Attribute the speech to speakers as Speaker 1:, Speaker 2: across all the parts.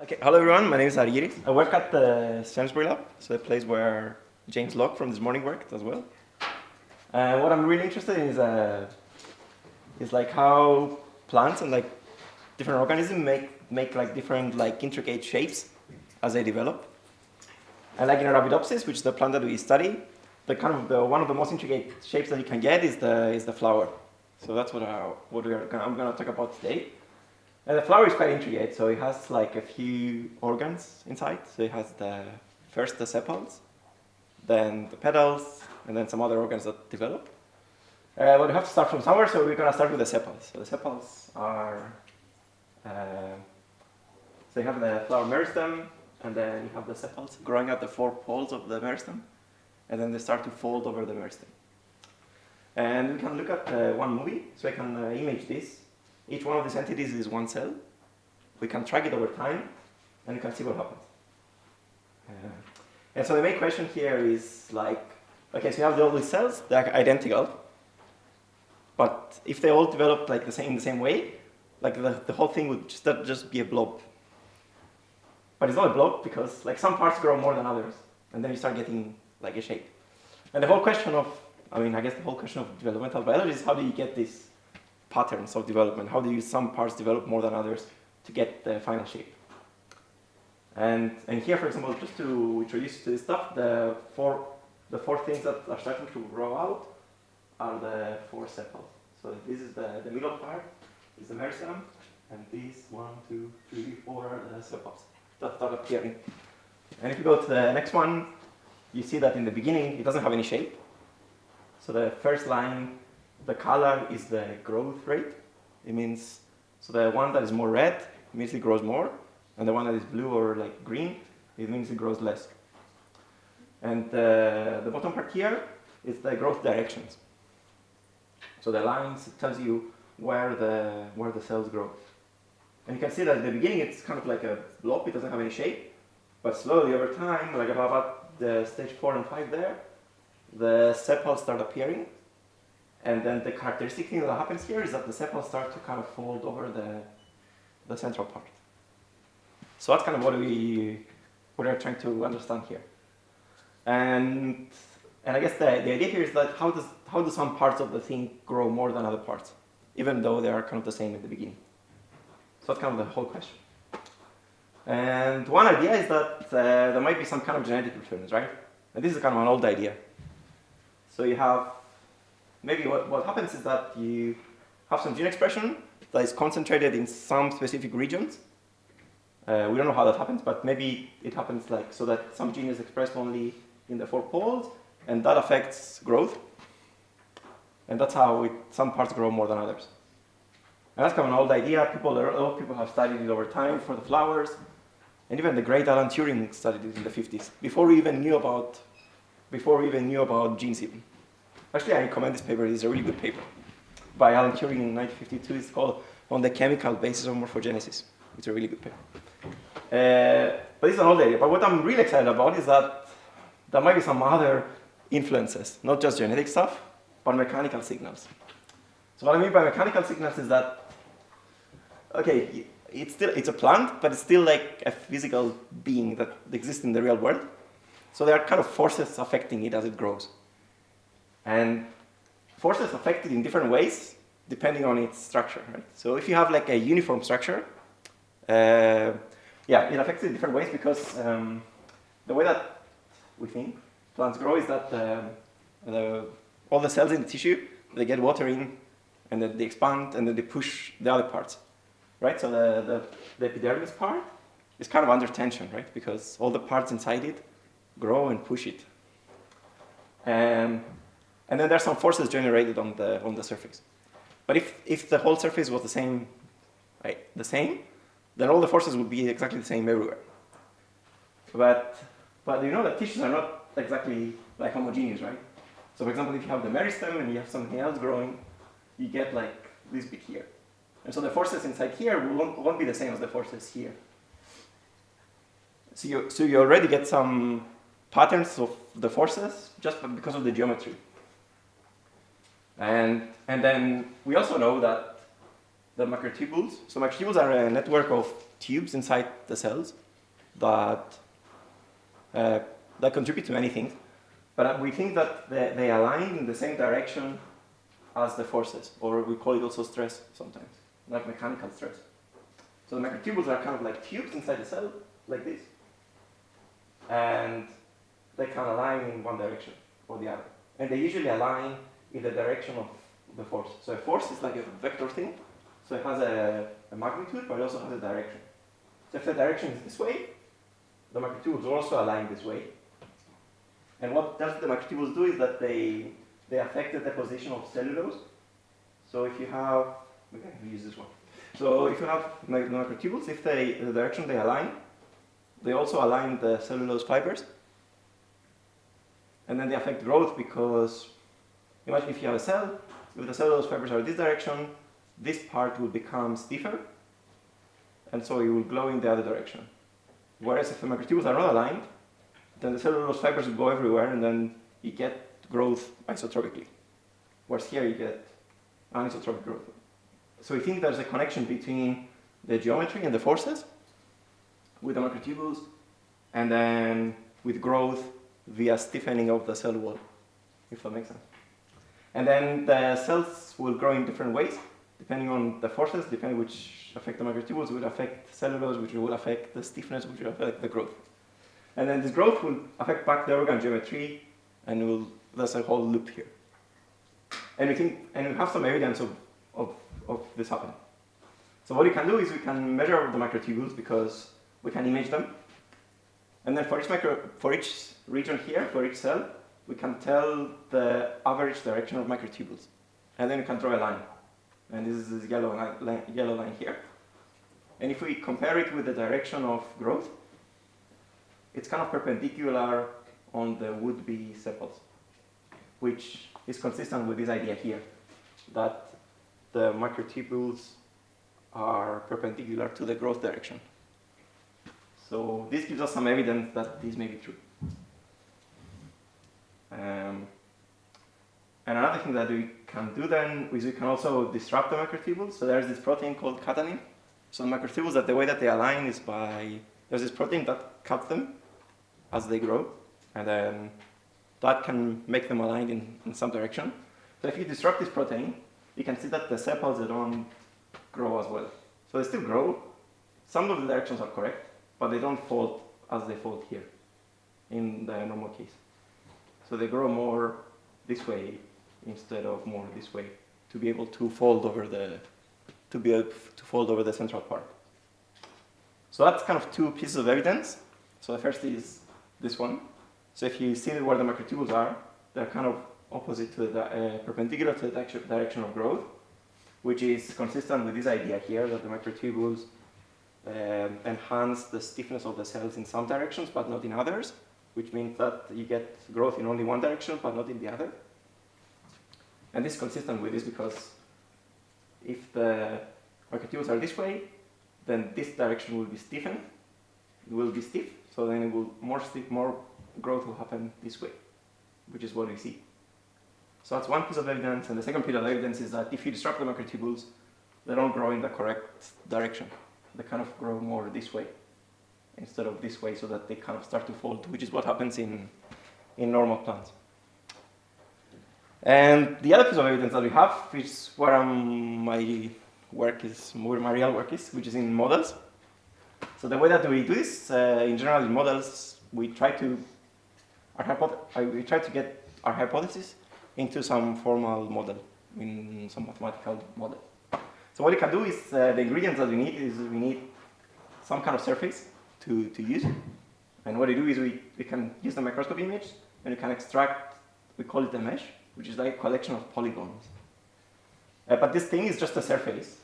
Speaker 1: Okay, hello everyone, my name is Argyris. I work at the Sainsbury Lab, so the place where James Locke from This Morning worked as well. And what I'm really interested in is like how plants and like different organisms make like different like intricate shapes as they develop. And like in Arabidopsis, which is the plant that we study, the kind of one of the most intricate shapes that you can get is the flower. So that's what I'm going to talk about today. And the flower is quite intricate, so it has like a few organs inside. So it has first the sepals, then the petals, and then some other organs that develop. But we have to start from somewhere, so we're going to start with the sepals. So the sepals are, so you have the flower meristem, and then you have the sepals growing at the four poles of the meristem, and then they start to fold over the meristem. And we can look at one movie, so I can image this. Each one of these entities is one cell. We can track it over time, and you can see what happens. And so the main question here is like, okay, so you have all these cells, they're identical, but if they all develop like in the same way, like the whole thing would just be a blob. But it's not a blob because like some parts grow more than others, and then you start getting like a shape. And the whole question of, I guess the whole question of developmental biology is how do you get these patterns of development? How do some parts develop more than others to get the final shape? And here, for example, just to introduce you to this stuff, the four things that are starting to grow out are the four sepals. So this is the middle part, is the meristem, and these 1, 2, 3, 4 are the sepals that start appearing. And if you go to the next one, you see that in the beginning it doesn't have any shape. So the first line, the color is the growth rate. It means, so the one that is more red means it grows more, and the one that is blue or like green, it means it grows less. And the bottom part here is the growth directions. So the lines tells you where the cells grow. And you can see that at the beginning it's kind of like a blob, it doesn't have any shape, but slowly over time, like about the stage 4 and 5 there, the sepals start appearing. And then the characteristic thing that happens here is that the sepals start to kind of fold over the central part. So that's kind of what we are trying to understand here. And I guess the idea here is that how do some parts of the thing grow more than other parts, even though they are kind of the same in the beginning? So that's kind of the whole question. And one idea is that there might be some kind of genetic preference, right? And this is kind of an old idea. So you have, maybe what happens is that you have some gene expression that is concentrated in some specific regions. We don't know how that happens, but maybe it happens like so that some gene is expressed only in the four poles, and that affects growth. And that's how some parts grow more than others. And that's kind of an old idea. A lot of people have studied it over time for the flowers, and even the great Alan Turing studied it in the 50s, before we even knew about genes even. Actually, I recommend this paper. It's a really good paper by Alan Turing in 1952. It's called On the Chemical Basis of Morphogenesis. It's a really good paper. But it's an old idea. But what I'm really excited about is that there might be some other influences, not just genetic stuff, but mechanical signals. So what I mean by mechanical signals is that, okay, it's a plant, but it's still like a physical being that exists in the real world. So there are kind of forces affecting it as it grows. And forces affect it in different ways depending on its structure, right? So if you have like a uniform structure, it affects it in different ways because the way that we think plants grow is that all the cells in the tissue, they get water in, and then they expand, and then they push the other parts, right? So the epidermis part is kind of under tension, right? Because all the parts inside it grow and push it. And then there's some forces generated on the surface. But if the whole surface was the same, right, then all the forces would be exactly the same everywhere. But you know that tissues are not exactly like homogeneous, right? So for example, if you have the meristem and you have something else growing, you get like this bit here. And so the forces inside here won't be the same as the forces here. So you already get some patterns of the forces just because of the geometry. And then we also know that the microtubules. So microtubules are a network of tubes inside the cells that that contribute to many things. But we think that they align in the same direction as the forces, or we call it also stress sometimes, like mechanical stress. So the microtubules are kind of like tubes inside the cell, like this. And they can align in one direction or the other. And they usually align in the direction of the force. So a force is like a vector thing. So it has a magnitude, but it also has a direction. So if the direction is this way, the microtubules also align this way. And what does the microtubules do is that they affect the deposition of cellulose. So if you have, okay, we use this one. So if you have microtubules, if the direction they align, they also align the cellulose fibers. And then they affect growth because, imagine if you have a cell, if the cellulose fibers are this direction, this part will become stiffer, and so it will glow in the other direction. Whereas if the microtubules are not aligned, then the cellulose fibers will go everywhere, and then you get growth isotropically. Whereas here you get anisotropic growth. So we think there's a connection between the geometry and the forces with the microtubules, and then with growth via stiffening of the cell wall, if that makes sense. And then the cells will grow in different ways, depending on the forces, depending which affect the microtubules, will affect cellulose, which will affect the stiffness, which will affect the growth. And then this growth will affect back the organ geometry, and there's a whole loop here. And we have some evidence of this happening. So what we can do is we can measure the microtubules because we can image them. And then for each region here, for each cell, we can tell the average direction of microtubules. And then we can draw a line. And this is this yellow line here. And if we compare it with the direction of growth, it's kind of perpendicular on the would-be sepals, which is consistent with this idea here, that the microtubules are perpendicular to the growth direction. So this gives us some evidence that this may be true. And another thing that we can do then is we can also disrupt the microtubules. So there's this protein called catanin. So the microtubules, the way that they align is there's this protein that cuts them as they grow, and then that can make them aligned in some direction. So if you disrupt this protein, you can see that the sepals, they don't grow as well. So they still grow. Some of the directions are correct, but they don't fold as they fold here in the normal case. So they grow more this way instead of more this way to be able to fold over the central part. So that's kind of two pieces of evidence. So the first is this one. So if you see where the microtubules are, they're kind of opposite to the perpendicular to the direction of growth, which is consistent with this idea here that the microtubules enhance the stiffness of the cells in some directions but not in others, which means that you get growth in only one direction but not in the other. And this is consistent with this because if the microtubules are this way, then this direction will be stiffened, it will be stiff, so then it will more growth will happen this way, which is what we see. So that's one piece of evidence, and the second piece of evidence is that if you disrupt the microtubules, they don't grow in the correct direction. They kind of grow more this way instead of this way, so that they kind of start to fold, which is what happens in normal plants. And the other piece of evidence that we have, which is where my real work is, which is in models. So the way that we do this, in general in models, we try to get our hypothesis into some formal model, in some mathematical model. So what we can do is, the ingredients that we need some kind of surface to use. And what we do is we can use the microscope image, and we can extract, we call it a mesh, which is like a collection of polygons. But this thing is just a surface,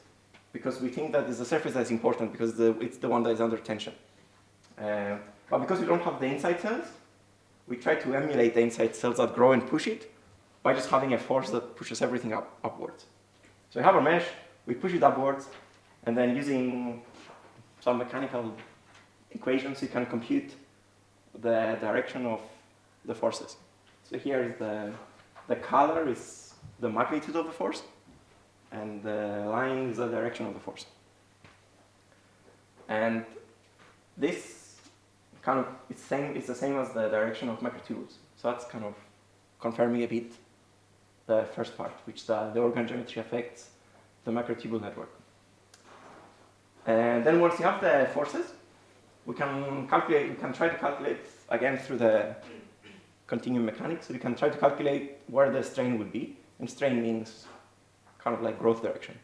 Speaker 1: because we think that it's the surface that's important, because it's the one that is under tension. But because we don't have the inside cells, we try to emulate the inside cells that grow and push it by just having a force that pushes everything upwards. So we have our mesh, we push it upwards, and then using some mechanical equations, you can compute the direction of the forces. So here is the color is the magnitude of the force, and the line is the direction of the force. And this kind of, it's the same as the direction of microtubules. So that's kind of confirming a bit the first part, which the organogeometry affects the microtubule network. And then once you have the forces, we can try to calculate again through the continuum mechanics. So we can try to calculate where the strain would be, and strain means kind of like growth direction.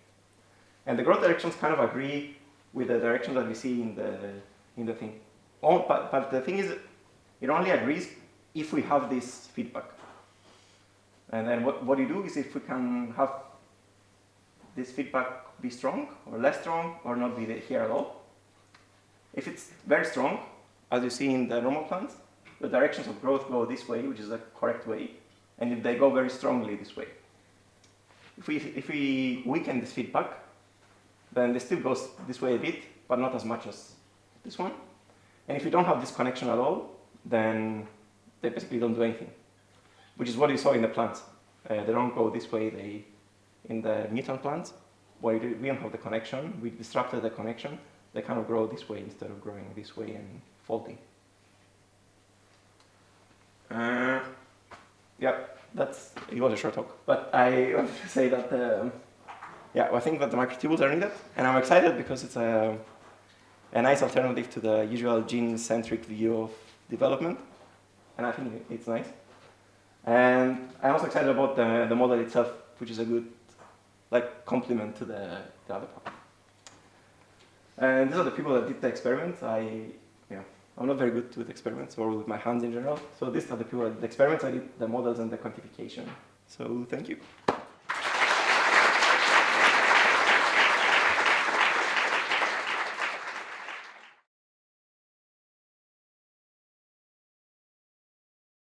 Speaker 1: And the growth directions kind of agree with the direction that we see in the thing. But the thing is, it only agrees if we have this feedback. And then what you do is if we can have this feedback be strong or less strong or not be here at all. If it's very strong, as you see in the normal plants, the directions of growth go this way, which is the correct way, and if they go very strongly this way. If we weaken this feedback, then this still goes this way a bit, but not as much as this one. And if you don't have this connection at all, then they basically don't do anything, which is what you saw in the plants. They don't go this way. In the mutant plants, where we don't have the connection, we disrupted the connection, they kind of grow this way instead of growing this way and folding. Yeah, it was a short talk, but I want to say that I think that the microtubules are needed, and I'm excited because it's a nice alternative to the usual gene-centric view of development, and I think it's nice. And I'm also excited about the model itself, which is a good complement to the other part. And these are the people that did the experiments. I'm not very good with experiments or with my hands in general. So these are the people that did the experiments. I did the models and the quantification. So thank you.